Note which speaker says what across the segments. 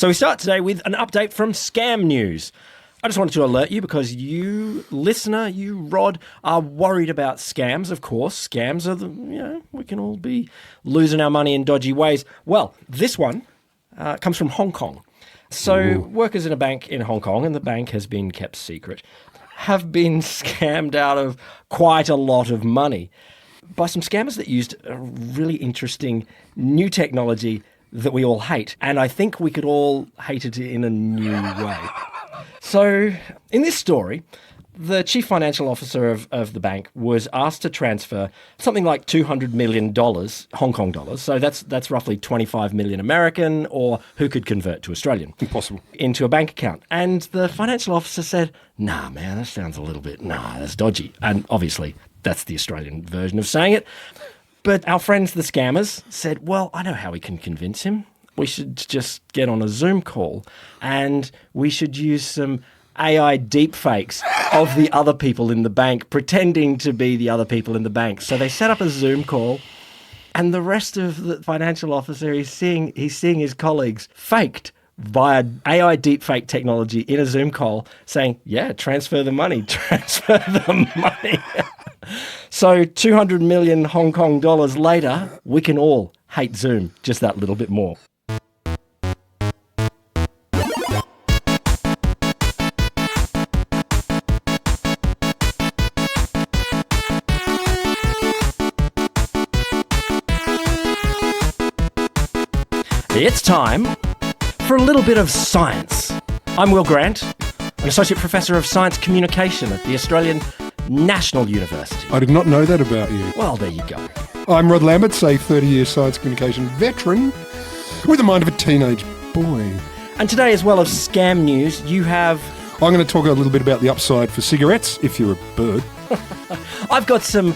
Speaker 1: So we start today with an update from Scam News. I just wanted to alert you because you, listener, you, Rod, are worried about scams. Of course, scams are we can all be losing our money in dodgy ways. Well, this one comes from Hong Kong. So workers in a bank in Hong Kong, and the bank has been kept secret, have been scammed out of quite a lot of money by some scammers that used a really interesting new technology that we all hate. And I think we could all hate it in a new way. So in this story, the chief financial officer of the bank was asked to transfer something like $200 million Hong Kong dollars. So that's roughly 25 million American, or who could convert to Australian?
Speaker 2: Impossible.
Speaker 1: Into a bank account. And the financial officer said, nah, man, that sounds a little bit, that's dodgy. And obviously that's the Australian version of saying it. But our friends, the scammers, said, well, I know how we can convince him. We should just get on a Zoom call and we should use some AI deepfakes of the other people in the bank, pretending to be the other people in the bank. So they set up a Zoom call, and the rest of the financial officer, he's seeing his colleagues faked via AI deepfake technology in a Zoom call saying, yeah, transfer the money. So 200 million Hong Kong dollars later, we can all hate Zoom just that little bit more. It's time for a little bit of science. I'm Will Grant, an Associate Professor of Science Communication at the Australian National University.
Speaker 2: I did not know that about you.
Speaker 1: Well, there you go.
Speaker 2: I'm Rod Lambert, a 30-year science communication veteran with the mind of a teenage boy.
Speaker 1: And today, as well as Scam News, you have...
Speaker 2: I'm going to talk a little bit about the upside for cigarettes, if you're a bird.
Speaker 1: I've got some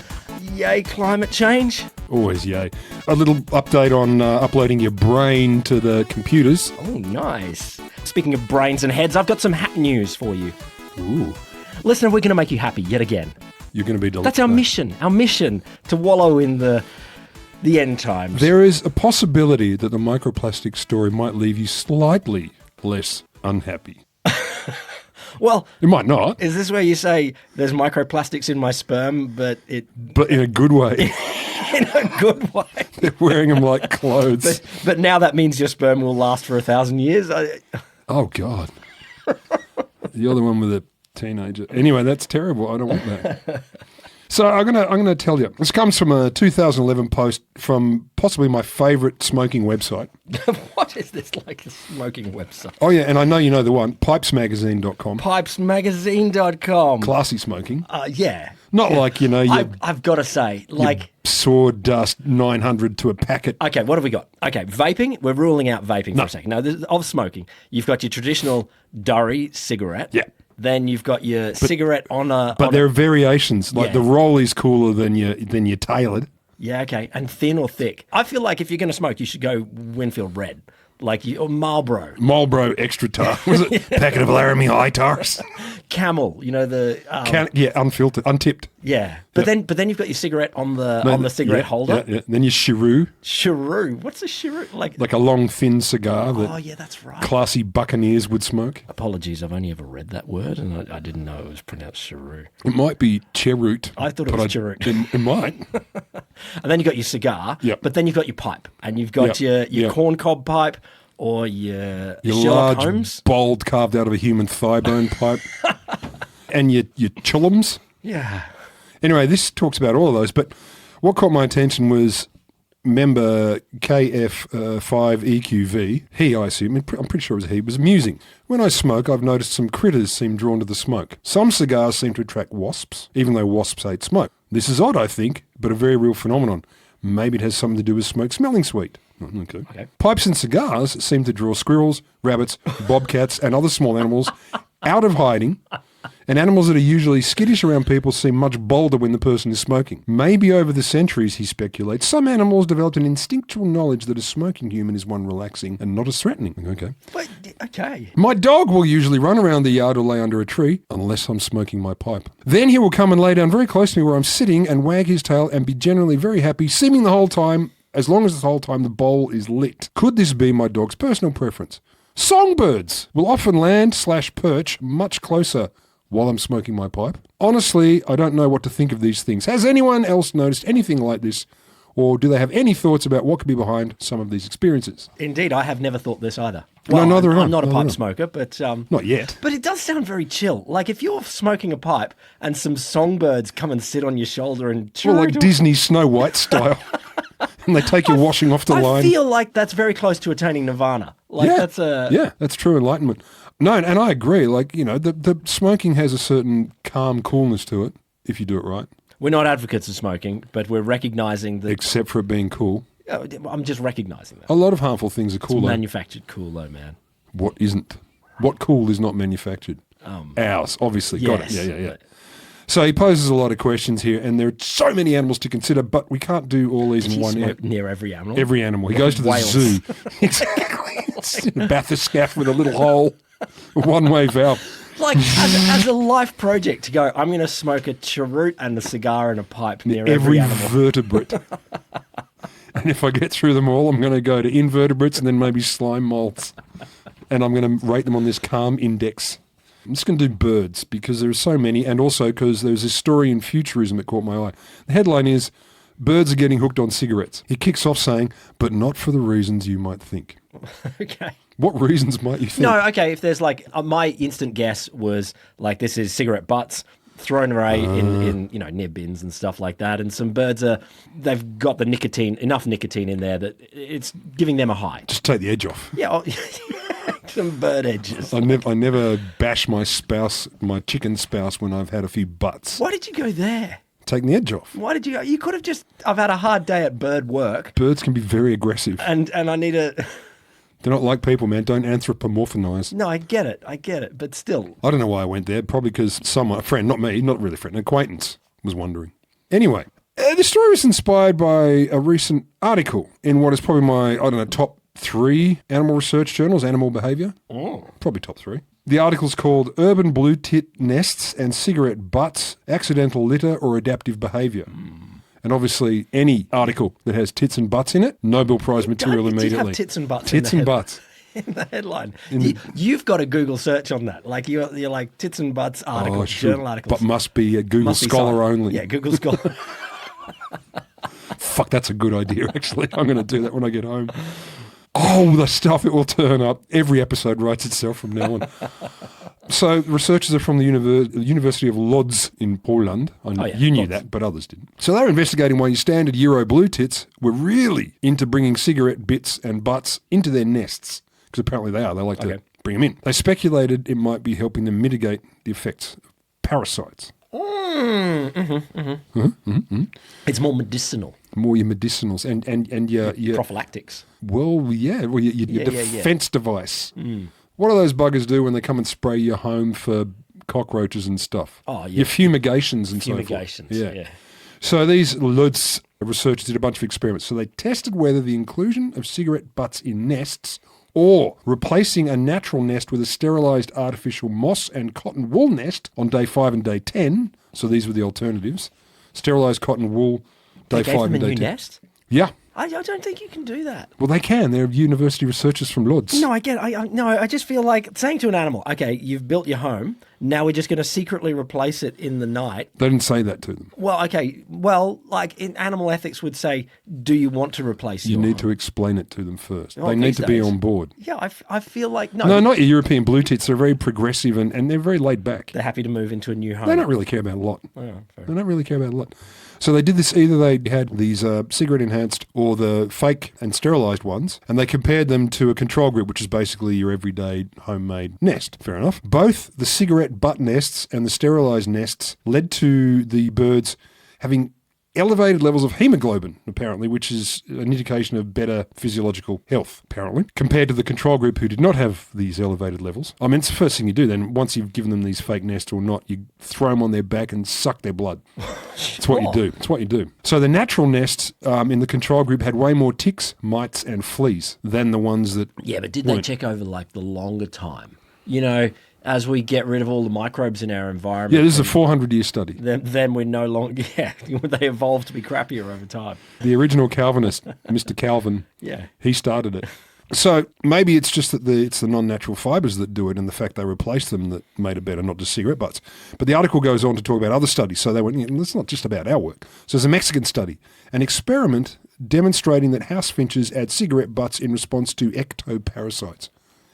Speaker 1: yay climate change.
Speaker 2: Always yay. A little update on uploading your brain to the computers.
Speaker 1: Oh, nice. Speaking of brains and heads, I've got some hat news for you.
Speaker 2: Ooh.
Speaker 1: Listen, we're going to make you happy yet again.
Speaker 2: You're going to be delighted.
Speaker 1: That's our mission to wallow in the end times.
Speaker 2: There is a possibility that the microplastic story might leave you slightly less unhappy.
Speaker 1: Well,
Speaker 2: it might not.
Speaker 1: Is this where you say there's microplastics in my sperm, but
Speaker 2: in a good way.
Speaker 1: In a good way.
Speaker 2: They're wearing them like clothes.
Speaker 1: But now that means your sperm will last for 1,000 years?
Speaker 2: Oh, God. You're the one with a teenager. Anyway, that's terrible. I don't want that. So I'm gonna tell you. This comes from a 2011 post from possibly my favourite smoking website.
Speaker 1: What is this, like a smoking website?
Speaker 2: Oh, yeah, and I know you know the one, pipesmagazine.com.
Speaker 1: Pipesmagazine.com.
Speaker 2: Classy smoking.
Speaker 1: Yeah.
Speaker 2: Not like,
Speaker 1: I've got to say, like...
Speaker 2: sawdust 900 to a packet.
Speaker 1: Okay, what have we got? Okay, vaping. We're ruling out vaping for a second. No, of smoking. You've got your traditional durry cigarette.
Speaker 2: Yeah.
Speaker 1: Then you've got your cigarette on a...
Speaker 2: But there are variations. Like the roll is cooler than your tailored.
Speaker 1: Yeah, okay. And thin or thick. I feel like if you're going to smoke, you should go Winfield Red. Or Marlboro.
Speaker 2: Marlboro Extra Tar. Was it? Packet of Laramie High Tars.
Speaker 1: Camel, the...
Speaker 2: unfiltered, untipped.
Speaker 1: Yeah. But then you've got your cigarette on the cigarette holder.
Speaker 2: Yeah. Then your cheroot.
Speaker 1: Cheroot? What's a cheroot?
Speaker 2: Like a long, thin cigar that
Speaker 1: that's right.
Speaker 2: classy buccaneers would smoke.
Speaker 1: Apologies, I've only ever read that word and I didn't know it was pronounced cheroot.
Speaker 2: It might be cheroot.
Speaker 1: I thought it was cheroot.
Speaker 2: It might.
Speaker 1: And then you've got your cigar, but then you've got your pipe. And you've got your corncob pipe or your Sherlock
Speaker 2: large,
Speaker 1: Holmes.
Speaker 2: bold, carved out of a human thigh bone pipe. And your chillums.
Speaker 1: Yeah.
Speaker 2: Anyway, this talks about all of those, but what caught my attention was member KF5EQV. He, I assume, I'm pretty sure it was he, was musing. When I smoke, I've noticed some critters seem drawn to the smoke. Some cigars seem to attract wasps, even though wasps hate smoke. This is odd, I think, but a very real phenomenon. Maybe it has something to do with smoke smelling sweet. Okay. Pipes and cigars seem to draw squirrels, rabbits, bobcats, and other small animals out of hiding. And animals that are usually skittish around people seem much bolder when the person is smoking. Maybe over the centuries, he speculates, some animals developed an instinctual knowledge that a smoking human is one relaxing and not as threatening. Okay.
Speaker 1: But, okay.
Speaker 2: My dog will usually run around the yard or lay under a tree, unless I'm smoking my pipe. Then he will come and lay down very close to me where I'm sitting and wag his tail and be generally very happy, seeming the whole time, as long as the whole time the bowl is lit. Could this be my dog's personal preference? Songbirds will often land/perch much closer while I'm smoking my pipe. Honestly, I don't know what to think of these things. Has anyone else noticed anything like this? Or do they have any thoughts about what could be behind some of these experiences?
Speaker 1: Indeed, I have never thought this either.
Speaker 2: No, neither have I.
Speaker 1: I'm not a
Speaker 2: Neither
Speaker 1: pipe
Speaker 2: have I.
Speaker 1: smoker, but...
Speaker 2: Not yet.
Speaker 1: But it does sound very chill. Like, if you're smoking a pipe and some songbirds come and sit on your shoulder and...
Speaker 2: Well, like Disney Snow White style. And they take your washing off the line.
Speaker 1: I feel like that's very close to attaining nirvana. Like, that's a...
Speaker 2: Yeah, that's true enlightenment. No, and I agree. Like, you know, the smoking has a certain calm coolness to it, if you do it right.
Speaker 1: We're not advocates of smoking, but we're recognising that...
Speaker 2: Except for it being cool.
Speaker 1: I'm just recognising that.
Speaker 2: A lot of harmful things are cool,
Speaker 1: It's
Speaker 2: though.
Speaker 1: manufactured cool, though, man.
Speaker 2: What isn't? What cool is not manufactured? Ours, obviously. Got
Speaker 1: Yes.
Speaker 2: it. Yeah. So he poses a lot of questions here, and there are so many animals to consider, but we can't do all these in one
Speaker 1: Smoke near every animal.
Speaker 2: Every animal. He goes to the
Speaker 1: Whales.
Speaker 2: zoo. Exactly. It's in a bathyscaphe with a little hole, a one-way valve.
Speaker 1: Like, as a life project to go, I'm going to smoke a cheroot and a cigar and a pipe near every animal.
Speaker 2: vertebrate. And if I get through them all, I'm going to go to invertebrates and then maybe slime molds. And I'm going to rate them on this calm index. I'm just going to do birds because there are so many, and also because there's this story in Futurism that caught my eye. The headline is, birds are getting hooked on cigarettes. He kicks off saying, but not for the reasons you might think.
Speaker 1: Okay.
Speaker 2: What reasons might you think?
Speaker 1: No, okay, if there's like, my instant guess was like, this is cigarette butts thrown away in you know, near bins and stuff like that, and some birds they've got the enough nicotine in there that it's giving them a high.
Speaker 2: Just take the edge off.
Speaker 1: Yeah, some bird edges.
Speaker 2: I never bash my chicken spouse when I've had a few butts.
Speaker 1: Why did you go there?
Speaker 2: Taking the edge off.
Speaker 1: Why did you go? You could have just, I've had a hard day at bird work.
Speaker 2: Birds can be very aggressive.
Speaker 1: And I need a...
Speaker 2: They're not like people, man. Don't anthropomorphinize.
Speaker 1: No, I get it, but still.
Speaker 2: I don't know why I went there. Probably because a friend, not me, not really a friend, an acquaintance, was wondering. Anyway, the story was inspired by a recent article in what is probably my, top 3 animal research journals, Animal Behaviour.
Speaker 1: Oh.
Speaker 2: Probably top 3. The article's called Urban Blue Tit Nests and Cigarette Butts, Accidental Litter or Adaptive Behaviour. And obviously, any article that has tits and butts in it, Nobel Prize material
Speaker 1: It did
Speaker 2: immediately.
Speaker 1: have tits and butts.
Speaker 2: Tits and butts.
Speaker 1: In the headline. You've got a Google search on that. Like, you're like tits and butts articles, journal articles.
Speaker 2: But must be a Google Scholar only.
Speaker 1: Yeah, Google Scholar.
Speaker 2: Fuck, that's a good idea, actually. I'm going to do that when I get home. Oh, the stuff it will turn up. Every episode writes itself from now on. So researchers are from the University of Lodz in Poland. You knew that, but others didn't. So they're investigating why your standard Euro blue tits were really into bringing cigarette bits and butts into their nests. Because apparently they are. They like to bring them in. They speculated it might be helping them mitigate the effects of parasites.
Speaker 1: It's more medicinal.
Speaker 2: More your medicinals and your
Speaker 1: Prophylactics.
Speaker 2: Well, yeah. Well, your defense device. What do those buggers do when they come and spray your home for cockroaches and stuff?
Speaker 1: Oh, yeah.
Speaker 2: Your fumigations and
Speaker 1: Fumigations,
Speaker 2: so forth.
Speaker 1: yeah.
Speaker 2: So these Lutz researchers did a bunch of experiments. So they tested whether the inclusion of cigarette butts in nests or replacing a natural nest with a sterilised artificial moss and cotton wool nest on day 5 and day 10. So these were the alternatives. Sterilised cotton wool, day 5 and day 10.
Speaker 1: They gave them a new nest?
Speaker 2: Yeah.
Speaker 1: I don't think you can do that.
Speaker 2: Well, they can. They're university researchers from Lodz.
Speaker 1: No, I get it. No, I just feel like saying to an animal, okay, you've built your home, now we're just going to secretly replace it in the night.
Speaker 2: They didn't say that to them.
Speaker 1: Well, okay. Well, like in animal ethics would say, do you want to replace your
Speaker 2: You need
Speaker 1: home?
Speaker 2: to explain it to them first.
Speaker 1: Well,
Speaker 2: they need
Speaker 1: these
Speaker 2: to be
Speaker 1: days.
Speaker 2: on board.
Speaker 1: Yeah, I feel like, no.
Speaker 2: No, not your European blue tits. They're very progressive and they're very laid back.
Speaker 1: They're happy to move into a new home.
Speaker 2: They don't really care about a lot.
Speaker 1: Oh, fair.
Speaker 2: They don't really care about a lot. So they did this, either they had these cigarette enhanced or the fake and sterilised ones, and they compared them to a control group, which is basically your everyday homemade nest. Fair enough. Both the cigarette butt nests and the sterilised nests led to the birds having elevated levels of hemoglobin, apparently, which is an indication of better physiological health, apparently, compared to the control group who did not have these elevated levels. I mean, it's the first thing you do then. Once you've given them these fake nests or not, you throw them on their back and suck their blood. It's what you do. It's what you do. So the natural nests in the control group had way more ticks, mites and fleas than the ones that
Speaker 1: Yeah, but did they check over like the longer time? You know, as we get rid of all the microbes in our environment.
Speaker 2: Yeah, this is a 400-year study.
Speaker 1: Then we're no longer, they evolve to be crappier over time.
Speaker 2: The original Calvinist, Mr. Calvin,
Speaker 1: Yeah.
Speaker 2: he started it. So maybe it's just that it's the non-natural fibres that do it and the fact they replaced them that made it better, not just cigarette butts. But the article goes on to talk about other studies. So they went, it's not just about our work. So there's a Mexican study, an experiment demonstrating that house finches add cigarette butts in response to ectoparasites.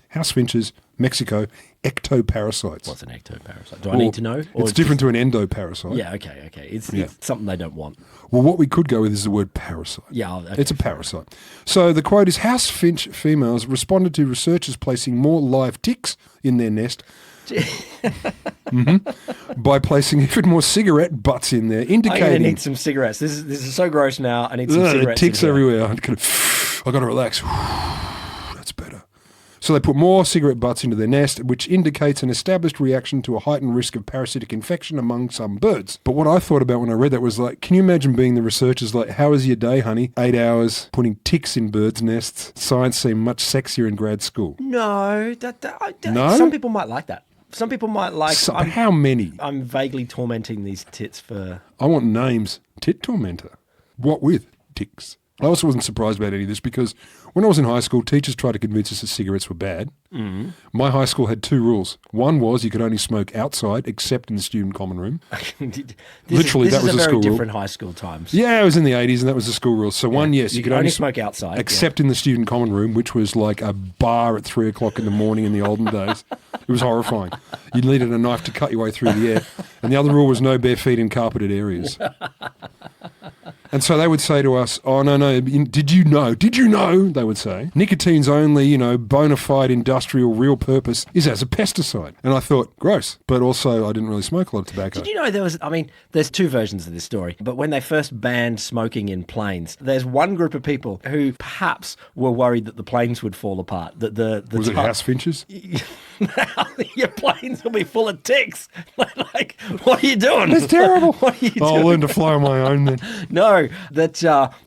Speaker 2: House finches, Mexico, ectoparasites.
Speaker 1: What's an ectoparasite? Do I need to know?
Speaker 2: It's different to an endoparasite.
Speaker 1: Yeah, okay. It's something they don't want.
Speaker 2: Well, what we could go with is the word parasite.
Speaker 1: Yeah, okay.
Speaker 2: It's a parasite. So the quote is, house finch females responded to researchers placing more live ticks in their nest by placing even more cigarette butts in there, indicating...
Speaker 1: I'm going to need some cigarettes. This is so gross now. I need some cigarettes.
Speaker 2: Ticks everywhere. I've got to relax. That's better. So they put more cigarette butts into their nest, which indicates an established reaction to a heightened risk of parasitic infection among some birds. But what I thought about when I read that was like, can you imagine being the researchers like, how was your day, honey? 8 hours putting ticks in birds' nests. Science seemed much sexier in grad school.
Speaker 1: No?
Speaker 2: No?
Speaker 1: Some people might like that. Some people might like...
Speaker 2: how many?
Speaker 1: I'm vaguely tormenting these tits for...
Speaker 2: I want names. Tit tormentor. What with? Ticks. I also wasn't surprised about any of this because when I was in high school, teachers tried to convince us that cigarettes were bad. Mm. My high school had 2 rules. One was you could only smoke outside, except in the student common room. Literally, that was a school rule. This is a very different
Speaker 1: high school times.
Speaker 2: Yeah, it was in the 80s, and that was the school rule. So one, yes,
Speaker 1: you could only smoke outside,
Speaker 2: except in the student common room, which was like a bar at 3 o'clock in the morning in the olden days. It was horrifying. You needed a knife to cut your way through the air. And the other rule was no bare feet in carpeted areas. And so they would say to us, oh, no, did you know, they would say, nicotine's only, bona fide industrial real purpose is as a pesticide. And I thought, gross. But also, I didn't really smoke a lot of tobacco.
Speaker 1: Did you know there's 2 versions of this story. But when they first banned smoking in planes, there's one group of people who perhaps were worried that the planes would fall apart.
Speaker 2: Was it house finches?
Speaker 1: Your planes will be full of ticks. Like, what are you doing?
Speaker 2: It's terrible.
Speaker 1: What are you doing?
Speaker 2: I'll learn to fly on my own then.
Speaker 1: No, that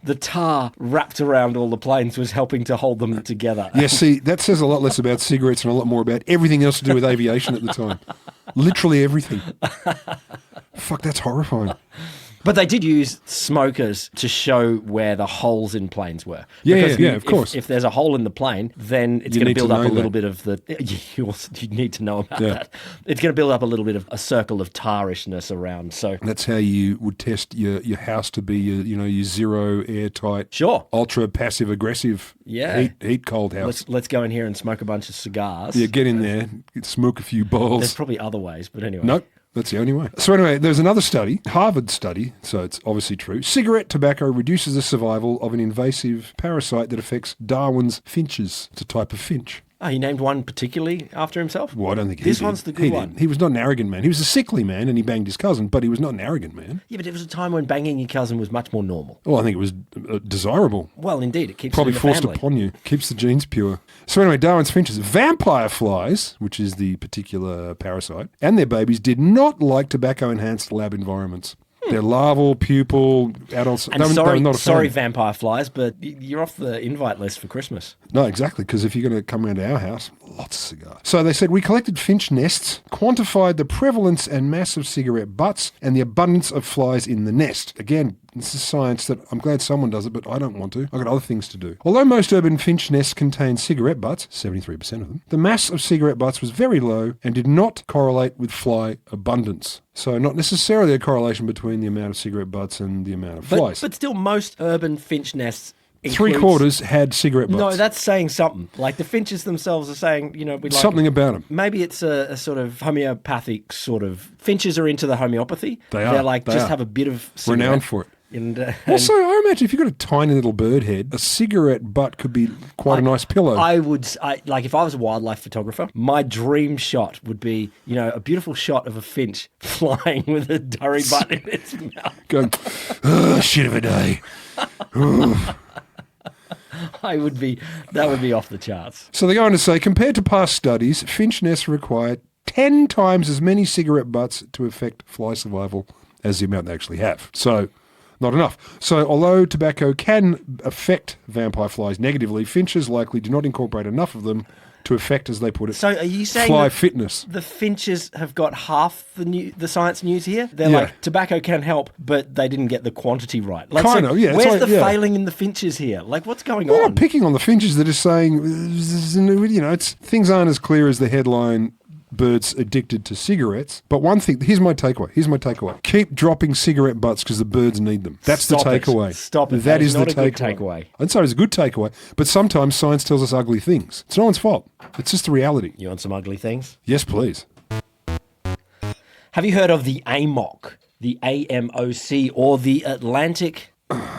Speaker 1: the tar wrapped around all the planes was helping to hold them together.
Speaker 2: Yeah, see, that says a lot less about cigarettes and a lot more about everything else to do with aviation at the time. Literally everything. Fuck, that's horrifying.
Speaker 1: But they did use smokers to show where the holes in planes were.
Speaker 2: Yeah, of course.
Speaker 1: If there's a hole in the plane, then it's going to build up a little bit of the... You need to know about that. It's going to build up a little bit of a circle of tarishness around. So
Speaker 2: that's how you would test your house to be your zero airtight, ultra passive aggressive, heat cold house.
Speaker 1: Let's go in here and smoke a bunch of cigars.
Speaker 2: Yeah, get in there, smoke a few bowls.
Speaker 1: There's probably other ways, but anyway.
Speaker 2: Nope. That's the only way. So anyway, there's another study, Harvard study, so it's obviously true. Cigarette tobacco reduces the survival of an invasive parasite that affects Darwin's finches. It's a type of finch.
Speaker 1: Oh, he named one particularly after himself?
Speaker 2: Well, I don't think
Speaker 1: this one's the good one.
Speaker 2: He was not an arrogant man. He was a sickly man and he banged his cousin, but he was not an arrogant man.
Speaker 1: Yeah, but it was a time when banging your cousin was much more normal.
Speaker 2: Well, I think it was desirable.
Speaker 1: Well, indeed. It keeps
Speaker 2: probably
Speaker 1: it in the
Speaker 2: forced
Speaker 1: family.
Speaker 2: Upon you. Keeps the genes pure. So anyway, Darwin's finches. Vampire flies, which is the particular parasite, and their babies did not like tobacco-enhanced lab environments. They're larval, pupal, adults.
Speaker 1: And sorry, vampire flies, but you're off the invite list for Christmas.
Speaker 2: No, exactly, because if you're going to come around to our house, lots of cigars. So they said, we collected finch nests, quantified the prevalence and mass of cigarette butts, and the abundance of flies in the nest. Again, this is science that I'm glad someone does it, but I don't want to. I've got other things to do. Although most urban finch nests contain cigarette butts, 73% of them, the mass of cigarette butts was very low and did not correlate with fly abundance. So not necessarily a correlation between the amount of cigarette butts and the amount of flies.
Speaker 1: But still, most urban finch nests
Speaker 2: includes... 3/4 had cigarette butts.
Speaker 1: No, that's saying something. Like the finches themselves are saying, we like
Speaker 2: something about them.
Speaker 1: Maybe it's a sort of homeopathic sort of... Finches are into the homeopathy.
Speaker 2: They're
Speaker 1: like, have a bit of cigarette.
Speaker 2: Renowned for it.
Speaker 1: Also,
Speaker 2: I imagine if you've got a tiny little bird head, a cigarette butt could be quite a nice pillow.
Speaker 1: If I was a wildlife photographer, my dream shot would be, a beautiful shot of a finch flying with a durry butt in its mouth.
Speaker 2: Going, shit of a day.
Speaker 1: That would be off the charts.
Speaker 2: So they go on to say, compared to past studies, finch nests require 10 times as many cigarette butts to affect fly survival as the amount they actually have. So... not enough. So although tobacco can affect vampire flies negatively, finches likely do not incorporate enough of them to affect, as they put it,
Speaker 1: So are you saying
Speaker 2: fly
Speaker 1: that
Speaker 2: fitness.
Speaker 1: the finches have got half the science news here? They're
Speaker 2: Yeah.
Speaker 1: like, tobacco can help, but they didn't get the quantity right. Like,
Speaker 2: Kind of, yeah, it's
Speaker 1: Where's
Speaker 2: like-
Speaker 1: the
Speaker 2: yeah.
Speaker 1: failing in the finches here? Like, what's going
Speaker 2: They're
Speaker 1: on?
Speaker 2: not picking on the finches. They're just saying, things aren't as clear as the headline. Birds addicted to cigarettes. But one thing, here's my takeaway. Keep dropping cigarette butts because the birds need them. That's
Speaker 1: Stop
Speaker 2: the
Speaker 1: it.
Speaker 2: takeaway.
Speaker 1: Stop it.
Speaker 2: That is
Speaker 1: not
Speaker 2: the
Speaker 1: a good takeaway.
Speaker 2: I'd say it's a good takeaway, but sometimes science tells us ugly things. It's no one's fault. It's just the reality.
Speaker 1: You want some ugly things?
Speaker 2: Yes, please.
Speaker 1: Have you heard of the AMOC, the AMOC, or the Atlantic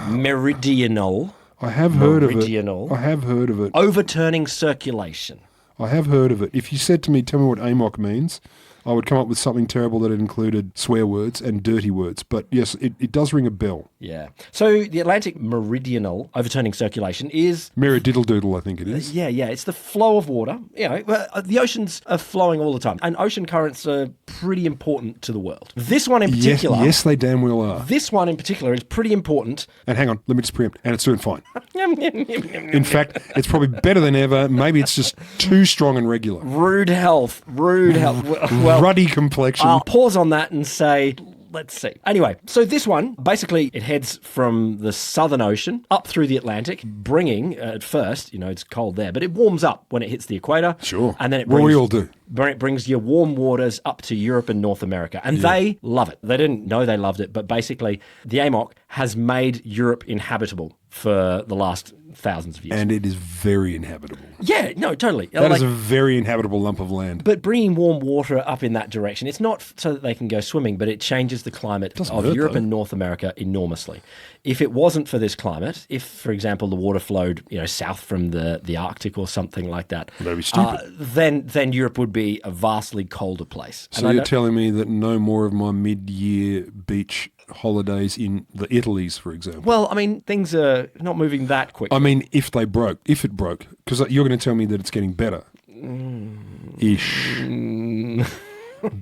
Speaker 1: Meridional
Speaker 2: I have heard of it.
Speaker 1: Meridional.
Speaker 2: I have heard of it.
Speaker 1: Overturning Circulation?
Speaker 2: I have heard of it. If you said to me, tell me what AMOC means, I would come up with something terrible that included swear words and dirty words. But yes, it does ring a bell.
Speaker 1: Yeah. So the Atlantic Meridional Overturning Circulation is...
Speaker 2: Merrididdle-doodle, I think it is.
Speaker 1: Yeah, it's the flow of water. The oceans are flowing all the time, and ocean currents are pretty important to the world. This one in particular...
Speaker 2: Yes, they damn well are.
Speaker 1: This one in particular is pretty important.
Speaker 2: And hang on, let me just preempt. And it's doing fine. In fact, it's probably better than ever. Maybe it's just too strong and regular.
Speaker 1: Rude health. Well,
Speaker 2: Ruddy complexion.
Speaker 1: I'll pause on that and say, let's see. Anyway, so this one, basically, it heads from the Southern Ocean up through the Atlantic, bringing, at first, it's cold there, but it warms up when it hits the equator.
Speaker 2: Sure.
Speaker 1: And then it
Speaker 2: Well,
Speaker 1: brings,
Speaker 2: we all do.
Speaker 1: It brings your warm waters up to Europe and North America. And they love it. They didn't know they loved it, but basically, the AMOC has made Europe inhabitable for the last thousands of years.
Speaker 2: And it is very inhabitable.
Speaker 1: Yeah, no, totally.
Speaker 2: That is a very inhabitable lump of land.
Speaker 1: But bringing warm water up in that direction, it's not so that they can go swimming, but it changes the climate of
Speaker 2: hurt,
Speaker 1: Europe
Speaker 2: though.
Speaker 1: and North America enormously. If it wasn't for this climate, if, for example, the water flowed, south from the Arctic or something like that,
Speaker 2: That'd be stupid.
Speaker 1: then Europe would be a vastly colder place.
Speaker 2: So you're telling me that no more of my mid-year beach holidays in the Italies, for example?
Speaker 1: Well, I mean, things are not moving that quickly.
Speaker 2: I mean, if it broke, because you're going to tell me that it's getting better. Ish.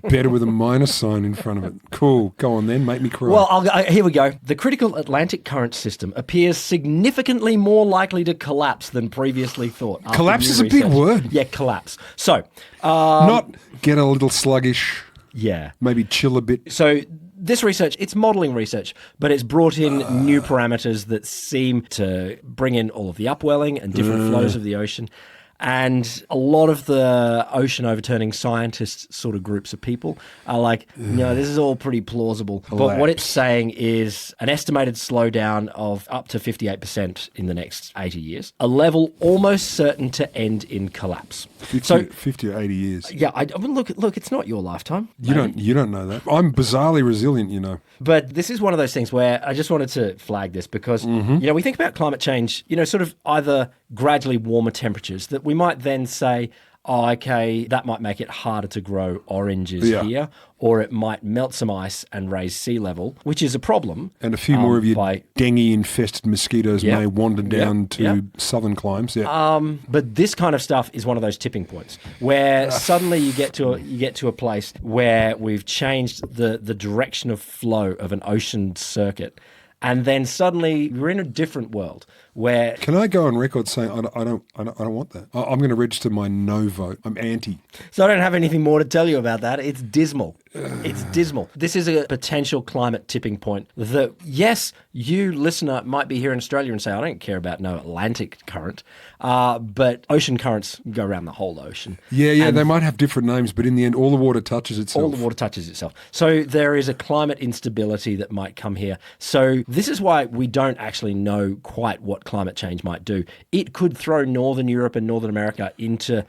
Speaker 2: Better with a minus sign in front of it. Cool. Go on then. Make me cry.
Speaker 1: Well, here we go. The critical Atlantic current system appears significantly more likely to collapse than previously thought. after
Speaker 2: Collapse
Speaker 1: new
Speaker 2: is a big
Speaker 1: research.
Speaker 2: word.
Speaker 1: Yeah, collapse. So,
Speaker 2: Not get a little sluggish,
Speaker 1: yeah.
Speaker 2: maybe chill a bit.
Speaker 1: So this research, it's modelling research, but it's brought in new parameters that seem to bring in all of the upwelling and different flows of the ocean. And a lot of the ocean overturning scientists sort of groups of people are like, no, this is all pretty plausible. But what it's saying is an estimated slowdown of up to 58% in the next 80 years, a level almost certain to end in collapse.
Speaker 2: 50 or 80 years.
Speaker 1: Yeah, I mean, look, it's not your lifetime.
Speaker 2: You don't know that. I'm bizarrely resilient,
Speaker 1: But this is one of those things where I just wanted to flag this because, we think about climate change, sort of either gradually warmer temperatures that we might then say, oh, okay, that might make it harder to grow oranges here, or it might melt some ice and raise sea level, which is a problem.
Speaker 2: And a few more of your dengue-infested mosquitoes may wander down to southern climes. Yeah.
Speaker 1: But this kind of stuff is one of those tipping points where suddenly you get to a place where we've changed the direction of flow of an ocean circuit. And then suddenly we're in a different world where...
Speaker 2: Can I go on record saying I don't want that? I'm going to register my no vote. I'm anti.
Speaker 1: So I don't have anything more to tell you about that. It's dismal. It's dismal. This is a potential climate tipping point that, yes, you listener might be here in Australia and say, I don't care about no Atlantic current, but ocean currents go around the whole ocean.
Speaker 2: Yeah, they might have different names, but in the end, all the water touches itself.
Speaker 1: All the water touches itself. So there is a climate instability that might come here. So this is why we don't actually know quite what climate change might do. It could throw Northern Europe and Northern America into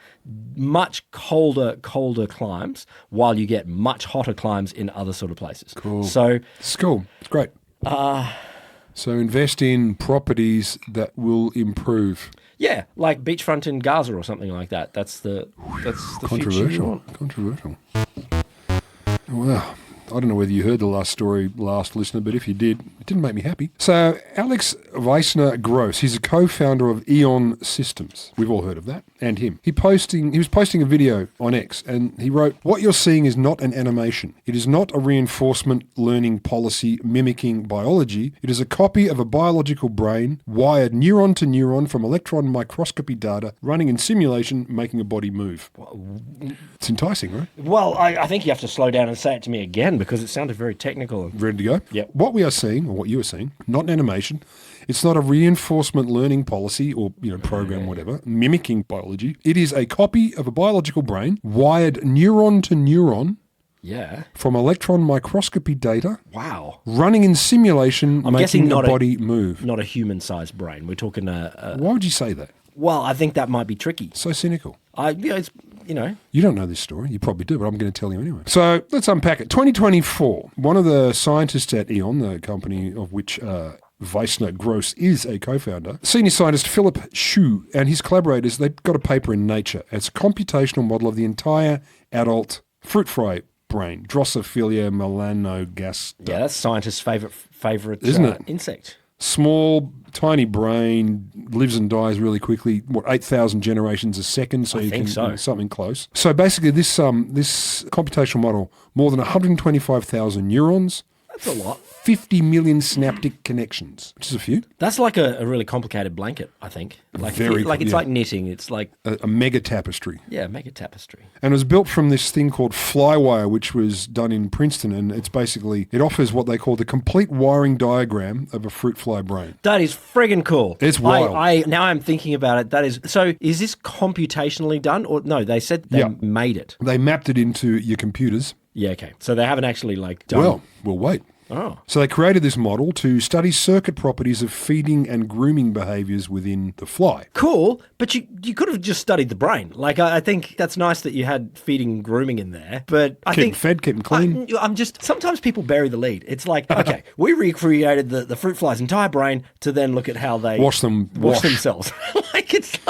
Speaker 1: much colder climes while you get much hotter climes in other sort of places.
Speaker 2: Cool.
Speaker 1: So
Speaker 2: it's cool. It's great. So invest in properties that will improve.
Speaker 1: Yeah, like beachfront in Gaza or something like that. That's the future you want.
Speaker 2: Controversial. Well, I don't know whether you heard the last story, listener, but if you did, it didn't make me happy. So Alex Weissner-Gross, he's a co-founder of Eon Systems. We've all heard of that, and him. He was posting a video on X, and he wrote, "What you're seeing is not an animation. It is not a reinforcement learning policy mimicking biology. It is a copy of a biological brain wired neuron to neuron from electron microscopy data running in simulation, making a body move." It's enticing, right?
Speaker 1: Well, I think you have to slow down and say it to me again because it sounded very technical.
Speaker 2: Ready to go?
Speaker 1: Yep.
Speaker 2: What we are seeing, or what you are seeing, not an animation. It's not a reinforcement learning policy or program, whatever, mimicking biology. It is a copy of a biological brain wired neuron to neuron.
Speaker 1: Yeah.
Speaker 2: From electron microscopy data.
Speaker 1: Wow.
Speaker 2: Running in simulation, making a body move.
Speaker 1: Not a human-sized brain. We're talking
Speaker 2: Why would you say that?
Speaker 1: Well, I think that might be tricky.
Speaker 2: So cynical.
Speaker 1: You
Speaker 2: don't know this story. You probably do, but I'm going to tell you anyway. So let's unpack it. 2024, one of the scientists at Eon, the company of which Weissner-Gross is a co-founder, senior scientist Philip Xu and his collaborators, they've got a paper in Nature. It's a computational model of the entire adult fruit fly brain, Drosophila melanogaster.
Speaker 1: Yeah, that's scientists' favourite
Speaker 2: Isn't it?
Speaker 1: Insect.
Speaker 2: Small, tiny brain, lives and dies really quickly. 8,000 generations a second? So
Speaker 1: I think so.
Speaker 2: Something close. So basically, this computational model, more than 125,000 neurons.
Speaker 1: That's a lot.
Speaker 2: 50 million synaptic connections, which is a few.
Speaker 1: That's like a really complicated blanket, I think. It's like knitting. It's like
Speaker 2: a mega tapestry.
Speaker 1: Yeah, mega tapestry.
Speaker 2: And it was built from this thing called Flywire, which was done in Princeton, and it offers what they call the complete wiring diagram of a fruit fly brain.
Speaker 1: That is friggin' cool.
Speaker 2: It's wild.
Speaker 1: Now I'm thinking about it. So is this computationally done, or no? They said they made it.
Speaker 2: They mapped it into your computers.
Speaker 1: Yeah, okay. So they haven't actually done.
Speaker 2: Well, we'll wait.
Speaker 1: Oh.
Speaker 2: So they created this model to study circuit properties of feeding and grooming behaviours within the fly.
Speaker 1: Cool, but you could have just studied the brain. I think that's nice that you had feeding and grooming in there, but I think...
Speaker 2: Keep them clean.
Speaker 1: Sometimes people bury the lead. It's like, okay, we recreated the fruit fly's entire brain to then look at how they...
Speaker 2: Wash
Speaker 1: themselves.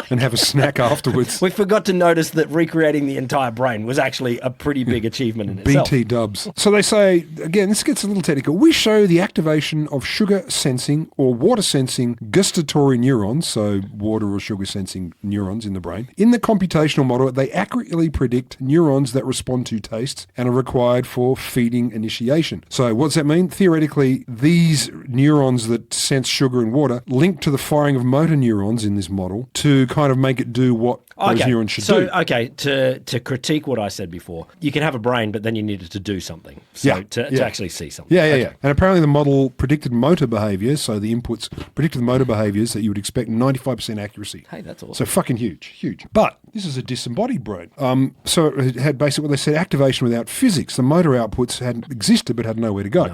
Speaker 2: And have a snack afterwards.
Speaker 1: We forgot to notice that recreating the entire brain was actually a pretty big achievement in itself.
Speaker 2: BT dubs. So they say, again, this gets a little technical. We show the activation of sugar sensing or water sensing gustatory neurons, so water or sugar sensing neurons in the brain. In the computational model, they accurately predict neurons that respond to taste and are required for feeding initiation. So what does that mean? Theoretically, these neurons that sense sugar and water link to the firing of motor neurons in this model to kind of make it do what those neurons should do.
Speaker 1: Okay, to critique what I said before, you can have a brain, but then you need it to do something. To actually see something.
Speaker 2: Yeah. And apparently the model predicted motor behaviours, so the inputs predicted the motor behaviours that you would expect 95% accuracy.
Speaker 1: Hey, that's awesome.
Speaker 2: So fucking huge. But this is a disembodied brain. So it had basically what they said, activation without physics. The motor outputs had existed but had nowhere to go.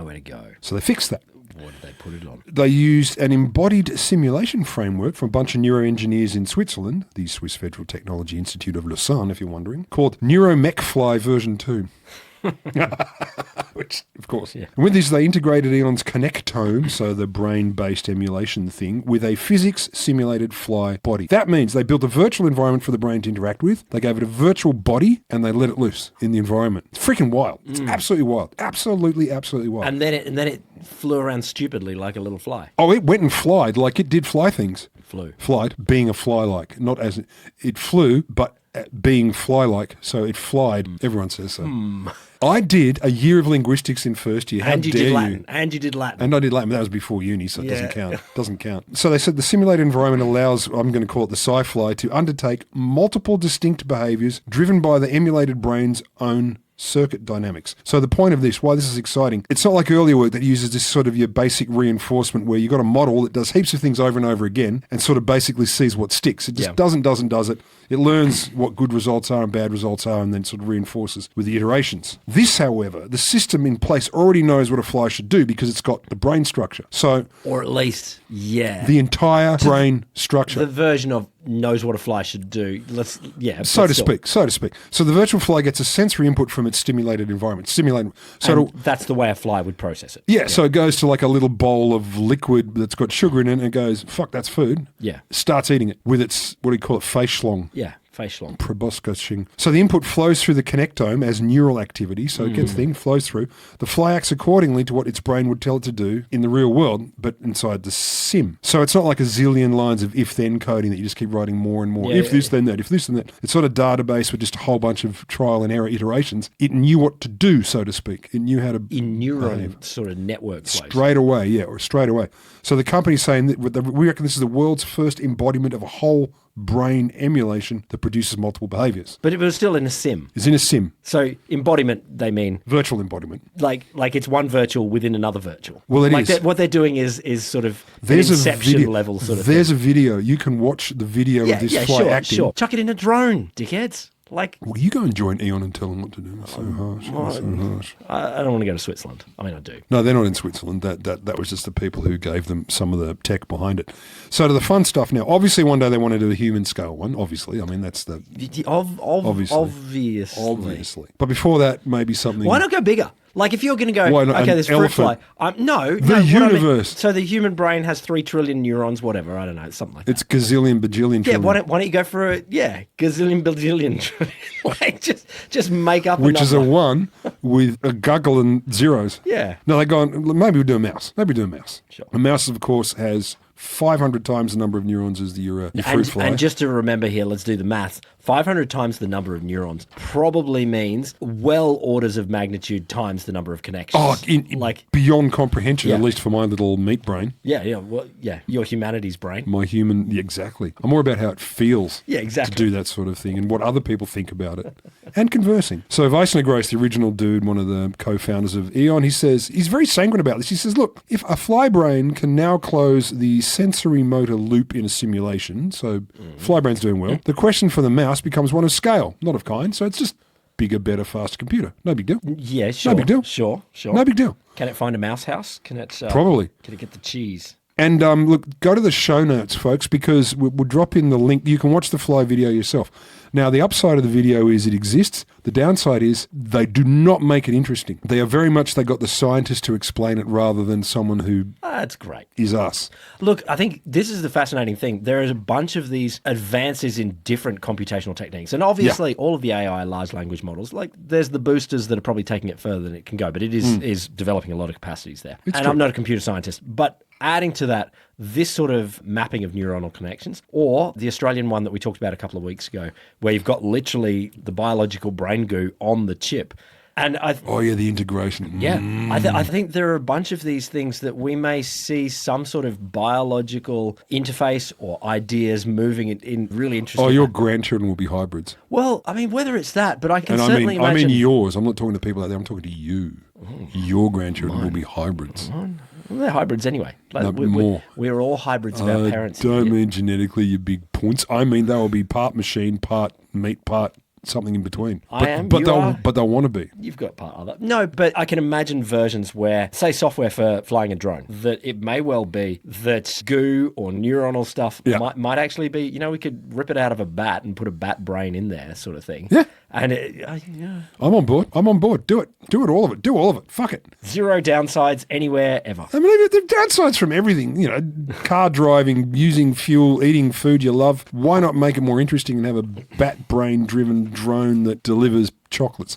Speaker 2: So they fixed that.
Speaker 1: What did they put it on?
Speaker 2: They used an embodied simulation framework from a bunch of neuroengineers in Switzerland, the Swiss Federal Technology Institute of Lausanne, if you're wondering, called NeuromechFly version 2. Which, of course. Yeah. And with this, they integrated Eon's Connectome, so the brain-based emulation thing, with a physics-simulated fly body. That means they built a virtual environment for the brain to interact with, they gave it a virtual body, and they let it loose in the environment. It's freaking wild. It's absolutely wild. Absolutely wild.
Speaker 1: And then it flew around stupidly like a little fly.
Speaker 2: Oh, it went and flied, like it did fly things.
Speaker 1: Flied,
Speaker 2: being a fly-like. Not as... It flew, but being fly-like, so it flied. Everyone says so. I did a year of linguistics in first year. How dare you?
Speaker 1: And you did Latin.
Speaker 2: And I did Latin, but that was before uni, so it doesn't count. So they said the simulated environment allows, I'm going to call it the sci-fly, to undertake multiple distinct behaviours driven by the emulated brain's own circuit dynamics. So the point of this, why this is exciting, it's not like earlier work that uses this sort of your basic reinforcement where you've got a model that does heaps of things over and over again and sort of basically sees what sticks. It just does it. It learns what good results are and bad results are and then sort of reinforces with the iterations. This, however, the system in place already knows what a fly should do because it's got the brain structure. So,
Speaker 1: or at least,
Speaker 2: the entire brain structure.
Speaker 1: The version of knows what a fly should do.
Speaker 2: So to speak. So the virtual fly gets a sensory input from its stimulated environment.
Speaker 1: That's the way a fly would process it.
Speaker 2: Yeah, so it goes to like a little bowl of liquid that's got sugar in it and it goes, fuck, that's food.
Speaker 1: Yeah.
Speaker 2: Starts eating it with its, what do you call it, face schlong.
Speaker 1: Yeah. Facial.
Speaker 2: Proboscis. So the input flows through the connectome as neural activity, so it gets flows through. The fly acts accordingly to what its brain would tell it to do in the real world, but inside the sim. So it's not like a zillion lines of if-then coding that you just keep writing more and more. If this, then that. If this, then that. It's not a database with just a whole bunch of trial and error iterations. It knew what to do, so to speak. It knew how to
Speaker 1: In neuron sort of network flows.
Speaker 2: straight away. So the company's saying that we reckon this is the world's first embodiment of a whole brain emulation that produces multiple behaviors.
Speaker 1: But it was still in a sim.
Speaker 2: It's in a sim.
Speaker 1: So embodiment, they mean
Speaker 2: Virtual embodiment.
Speaker 1: like it's one virtual within another virtual.
Speaker 2: Well, it
Speaker 1: like
Speaker 2: is.
Speaker 1: What they're doing is sort of
Speaker 2: There's
Speaker 1: an
Speaker 2: a
Speaker 1: inception
Speaker 2: video,
Speaker 1: level sort of
Speaker 2: There's
Speaker 1: thing.
Speaker 2: a video. You can watch the video of this fly acting.
Speaker 1: Sure. Chuck it in a drone, dickheads. Like,
Speaker 2: Well, you go and join Eon and tell them what to do. It's so harsh. It's so harsh.
Speaker 1: I don't want to go to Switzerland. I mean, I do.
Speaker 2: No, they're not in Switzerland. That was just the people who gave them some of the tech behind it. So to the fun stuff now. Obviously, one day they want to do a human scale one. Obviously, I mean that's the obviously. But before that, maybe something.
Speaker 1: Why not go bigger? Like if you're going to go,
Speaker 2: Why not
Speaker 1: okay,
Speaker 2: an
Speaker 1: this fruit
Speaker 2: elephant?
Speaker 1: fly. No,
Speaker 2: The
Speaker 1: what I mean-
Speaker 2: universe.
Speaker 1: so the human brain has 3 trillion neurons, whatever. I don't know, something like that.
Speaker 2: It's gazillion, bajillion.
Speaker 1: Yeah,
Speaker 2: trillion.
Speaker 1: why don't you go for gazillion, billion, like just make up
Speaker 2: Which
Speaker 1: a
Speaker 2: is a
Speaker 1: number.
Speaker 2: 1 with a guggle and zeros.
Speaker 1: Yeah.
Speaker 2: No, they go on, maybe we'll do a mouse.
Speaker 1: Sure.
Speaker 2: A mouse, of course, has 500 times the number of neurons as your fruit fly.
Speaker 1: And just to remember here, let's do the maths. 500 times the number of neurons probably means well orders of magnitude times the number of connections.
Speaker 2: Beyond comprehension,
Speaker 1: Yeah.
Speaker 2: at least for my little meat brain.
Speaker 1: Your humanity's brain.
Speaker 2: My human, exactly. I'm more about how it feels
Speaker 1: Yeah, exactly.
Speaker 2: to do that sort of thing and what other people think about it. And conversing. So Weissner Gross, the original dude, one of the co-founders of Eon, he says, he's very sanguine about this. He says, look, if a fly brain can now close the sensory motor loop in a simulation, so fly brain's doing well, the question for the mouse becomes one of scale, not of kind. So it's just bigger, better, faster computer. No big deal.
Speaker 1: Yeah, sure.
Speaker 2: No big deal.
Speaker 1: Sure.
Speaker 2: No big deal.
Speaker 1: Can it find a mouse house? Can it
Speaker 2: Probably.
Speaker 1: Can it get the cheese?
Speaker 2: And look, go to the show notes, folks, because we'll drop in the link. You can watch the fly video yourself. Now, the upside of the video is it exists. The downside is they do not make it interesting. They are very much, they got the scientist to explain it rather than someone who
Speaker 1: That's great.
Speaker 2: is us.
Speaker 1: Look, I think this is the fascinating thing. There is a bunch of these advances in different computational techniques. And obviously, all of the AI large language models, like there's the boosters that are probably taking it further than it can go, but it is developing a lot of capacities there.
Speaker 2: It's
Speaker 1: and
Speaker 2: true.
Speaker 1: I'm not a computer scientist, but adding to that, this sort of mapping of neuronal connections, or the Australian one that we talked about a couple of weeks ago, where you've got literally the biological brain goo on the chip. And
Speaker 2: the integration.
Speaker 1: yeah, I think there are a bunch of these things that we may see some sort of biological interface or ideas moving in really interesting.
Speaker 2: Oh, your grandchildren will be hybrids.
Speaker 1: Well, I mean, whether it's that, but I can
Speaker 2: And
Speaker 1: certainly
Speaker 2: I
Speaker 1: imagine.
Speaker 2: mean yours. I'm not talking to people out there. I'm talking to you. Your grandchildren will be hybrids.
Speaker 1: Well, they're hybrids anyway. Like,
Speaker 2: No, more.
Speaker 1: We're all hybrids of our parents.
Speaker 2: Don't
Speaker 1: here.
Speaker 2: mean genetically, you big points. I mean they will be part machine, part meat, part something in between. But they'll want to be.
Speaker 1: You've got part other. No, but I can imagine versions where, say, software for flying a drone, that it may well be that goo or neuronal stuff might actually be, we could rip it out of a bat and put a bat brain in there sort of thing.
Speaker 2: Yeah.
Speaker 1: And
Speaker 2: I'm on board. Do it. Do it, all of it. Do all of it. Fuck it.
Speaker 1: zero downsides anywhere ever.
Speaker 2: I mean, the downsides from everything, car driving, using fuel, eating food you love. Why not make it more interesting and have a bat brain driven drone that delivers chocolates?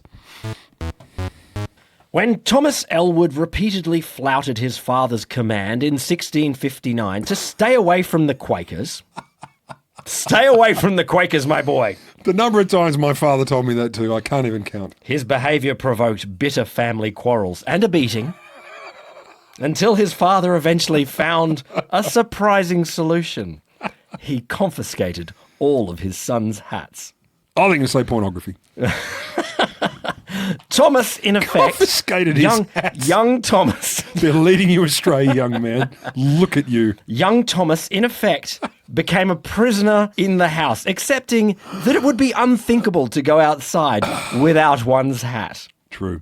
Speaker 1: When Thomas Elwood repeatedly flouted his father's command in 1659 to stay away from the Quakers... Stay away from the Quakers, my boy.
Speaker 2: The number of times my father told me that too, I can't even count.
Speaker 1: His behaviour provoked bitter family quarrels and a beating until his father eventually found a surprising solution. He confiscated all of his son's hats.
Speaker 2: I think it's say pornography.
Speaker 1: Thomas, in effect...
Speaker 2: Confiscated his hats.
Speaker 1: Young Thomas...
Speaker 2: They're leading you astray, young man. Look at you.
Speaker 1: Young Thomas, in effect, became a prisoner in the house, accepting that it would be unthinkable to go outside without one's hat.
Speaker 2: True.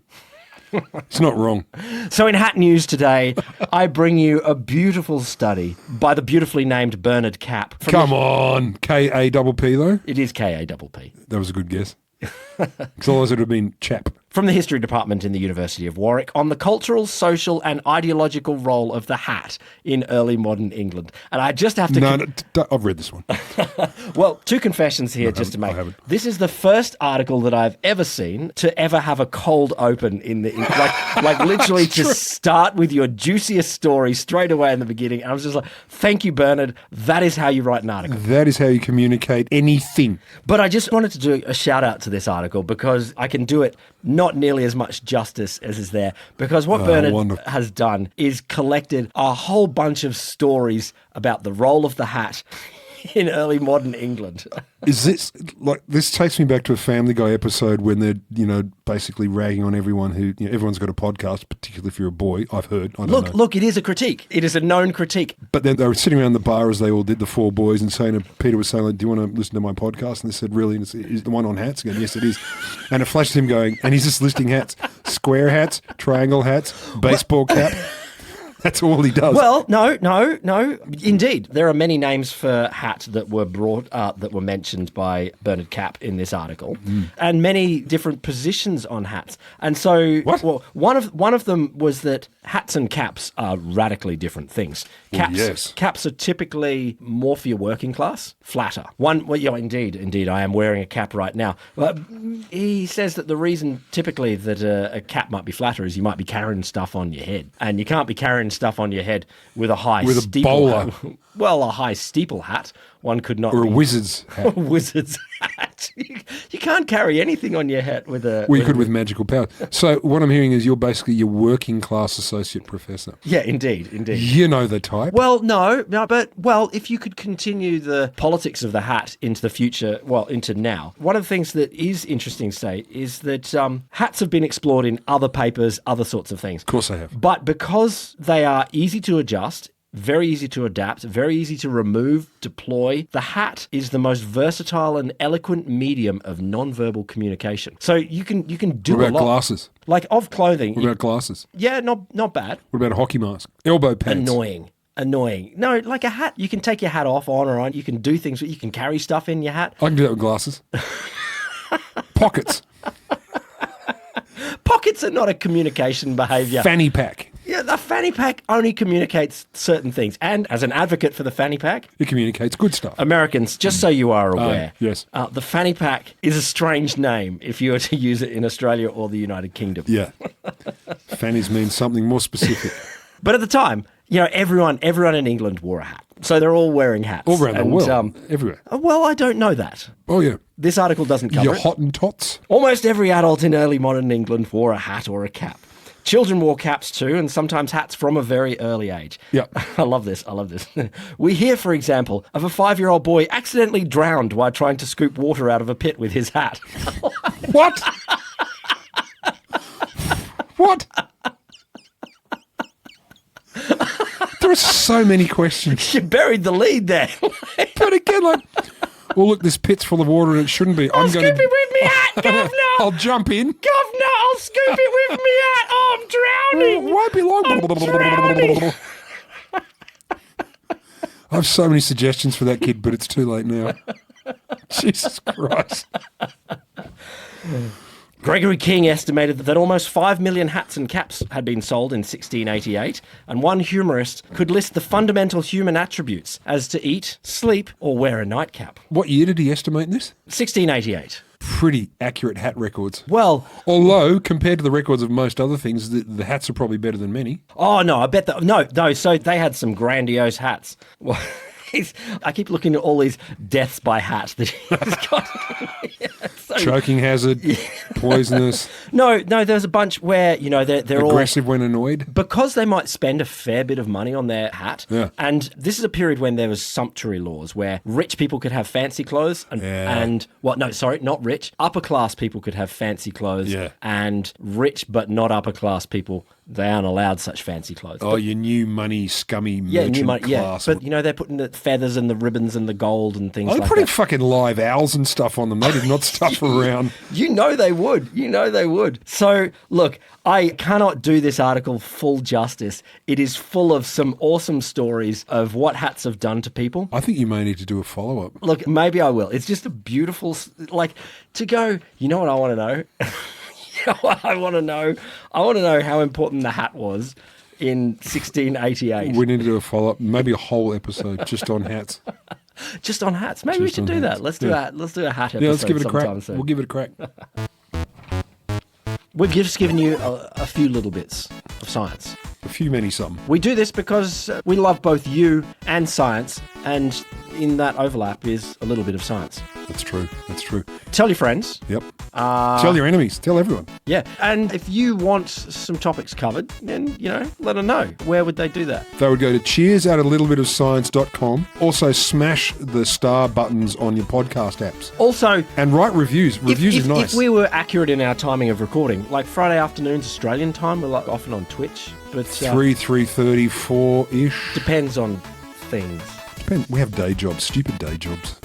Speaker 2: It's not wrong.
Speaker 1: So in Hat News today, I bring you a beautiful study by the beautifully named Bernard Kapp.
Speaker 2: Come on. K-A-P-P though?
Speaker 1: It is K-A-P-P.
Speaker 2: That was a good guess. Because otherwise it would have been chap.
Speaker 1: from the History Department in the University of Warwick on the cultural, social and ideological role of the hat in early modern England. And I just have to...
Speaker 2: I've read this one.
Speaker 1: Well, two confessions here just to make. This is the first article that I've ever seen to ever have a cold open like literally to start with your juiciest story straight away in the beginning. And I was just like, thank you, Bernard. That is how you write an article.
Speaker 2: That is how you communicate anything.
Speaker 1: But I just wanted to do a shout out to this article because I can do it not nearly as much justice as is there, because what Bernard has done is collected a whole bunch of stories about the role of the hat in early modern England.
Speaker 2: Is this this takes me back to a Family Guy episode when they're, basically ragging on everyone who, everyone's got a podcast, particularly if you're a boy, I've heard. I don't know.
Speaker 1: Look, it is a critique. It is a known critique.
Speaker 2: But then they were sitting around the bar as they all did, the four boys, and Peter was saying, do you want to listen to my podcast? And they said, really? And is the one on hats again? Yes, it is. And it flashed him going, and he's just listing hats, square hats, triangle hats, baseball cap. That's all he does.
Speaker 1: Well, no. Indeed, there are many names for hat that were that were mentioned by Bernard Cap in this article, and many different positions on hats. And so, one of them was that hats and caps are radically different things. Caps are typically more for your working class, flatter. Indeed, I am wearing a cap right now. But he says that the reason typically that a cap might be flatter is you might be carrying stuff on your head, and you can't be carrying stuff on your head with a high
Speaker 2: bowler.
Speaker 1: Well, a high steeple hat. One could not.
Speaker 2: Or a wizard's hat.
Speaker 1: A wizard's hat. You can't carry anything on your hat with a...
Speaker 2: Well, you could with magical power. So what I'm hearing is you're basically your working class associate professor.
Speaker 1: Yeah, indeed.
Speaker 2: You know the type.
Speaker 1: Well, no, but if you could continue the politics of the hat into the future, into now, one of the things that is interesting to say is that hats have been explored in other papers, other sorts of things.
Speaker 2: Of course they have.
Speaker 1: But because they are easy to adjust, very easy to adapt, very easy to remove, deploy. The hat is the most versatile and eloquent medium of non-verbal communication. So you can do a lot.
Speaker 2: What about glasses?
Speaker 1: Like of clothing.
Speaker 2: What about glasses?
Speaker 1: Yeah, not bad.
Speaker 2: What about a hockey mask? Elbow pads?
Speaker 1: Annoying. No, like a hat, you can take your hat off, on or on. You can do things. You can carry stuff in your hat.
Speaker 2: I can do that with glasses. Pockets.
Speaker 1: Pockets are not a communication behaviour.
Speaker 2: Fanny pack.
Speaker 1: Yeah, the fanny pack only communicates certain things. And as an advocate for the fanny pack...
Speaker 2: It communicates good stuff.
Speaker 1: Americans, just so you are aware,
Speaker 2: yes.
Speaker 1: The fanny pack is a strange name if you were to use it in Australia or the United Kingdom.
Speaker 2: Yeah. Fannies mean something more specific.
Speaker 1: But at the time, everyone in England wore a hat. So they're all wearing hats.
Speaker 2: All around the world, everywhere.
Speaker 1: Well, I don't know that.
Speaker 2: Oh, yeah.
Speaker 1: This article doesn't cover
Speaker 2: Your
Speaker 1: it.
Speaker 2: Hottentots?
Speaker 1: Almost every adult in early modern England wore a hat or a cap. Children wore caps too, and sometimes hats from a very early age.
Speaker 2: Yeah.
Speaker 1: I love this. We hear, for example, of a 5-year-old boy accidentally drowned while trying to scoop water out of a pit with his hat.
Speaker 2: What? What? There are so many questions.
Speaker 1: You buried the lead there.
Speaker 2: But again, look, this pit's full of water and it shouldn't be.
Speaker 1: I'll scoop it with me hat, governor.
Speaker 2: I'll jump in.
Speaker 1: Governor, I'll scoop it with me hat. Oh, I'm drowning.
Speaker 2: It won't be long.
Speaker 1: I'm drowning.
Speaker 2: I have so many suggestions for that kid, but it's too late now. Jesus Christ.
Speaker 1: Gregory King estimated that almost 5 million hats and caps had been sold in 1688, and one humorist could list the fundamental human attributes as to eat, sleep, or wear a nightcap.
Speaker 2: What year did he estimate this?
Speaker 1: 1688.
Speaker 2: Pretty accurate hat records.
Speaker 1: Well...
Speaker 2: Although, compared to the records of most other things, the hats are probably better than many.
Speaker 1: Oh, no, I bet that... No, so they had some grandiose hats. Well... I keep looking at all these deaths by hat that he's got.
Speaker 2: Choking hazard, poisonous.
Speaker 1: No, there's a bunch where, they're all...
Speaker 2: Aggressive when annoyed.
Speaker 1: Because they might spend a fair bit of money on their hat.
Speaker 2: Yeah.
Speaker 1: And this is a period when there was sumptuary laws where rich people could have fancy clothes not rich. Upper class people could have fancy clothes.
Speaker 2: Yeah.
Speaker 1: And rich but not upper class people, they aren't allowed such fancy clothes.
Speaker 2: Oh, your new money, scummy merchant class.
Speaker 1: But, they're putting the feathers and the ribbons and the gold and things like that.
Speaker 2: They're putting fucking live owls and stuff on them. They did not stuff around.
Speaker 1: You know they would. So, look, I cannot do this article full justice. It is full of some awesome stories of what hats have done to people.
Speaker 2: I think you may need to do a follow-up.
Speaker 1: Look, maybe I will. It's just a beautiful, to go, you know what I want to know? I want to know how important the hat was in 1688.
Speaker 2: We need to do a follow-up, maybe a whole episode just on hats.
Speaker 1: Just on hats. Maybe we should do that. Let's do a hat episode.
Speaker 2: Yeah, let's give it a crack.
Speaker 1: Soon.
Speaker 2: We'll give it a crack.
Speaker 1: We've just given you a few little bits of science.
Speaker 2: A few many something.
Speaker 1: We do this because we love both you and science, and in that overlap is a little bit of science.
Speaker 2: That's true.
Speaker 1: Tell your friends.
Speaker 2: Yep. Tell your enemies. Tell everyone.
Speaker 1: Yeah. And if you want some topics covered, then, let them know. Where would they do that?
Speaker 2: They would go to cheers@alittlebitofscience.com. Also, smash the star buttons on your podcast apps.
Speaker 1: Also...
Speaker 2: And write reviews. Reviews are nice.
Speaker 1: If we were accurate in our timing of recording, like Friday afternoons Australian time, we're like often on Twitch. But
Speaker 2: 3:30, 4-ish.
Speaker 1: Depends on things.
Speaker 2: We have day jobs. Stupid day jobs.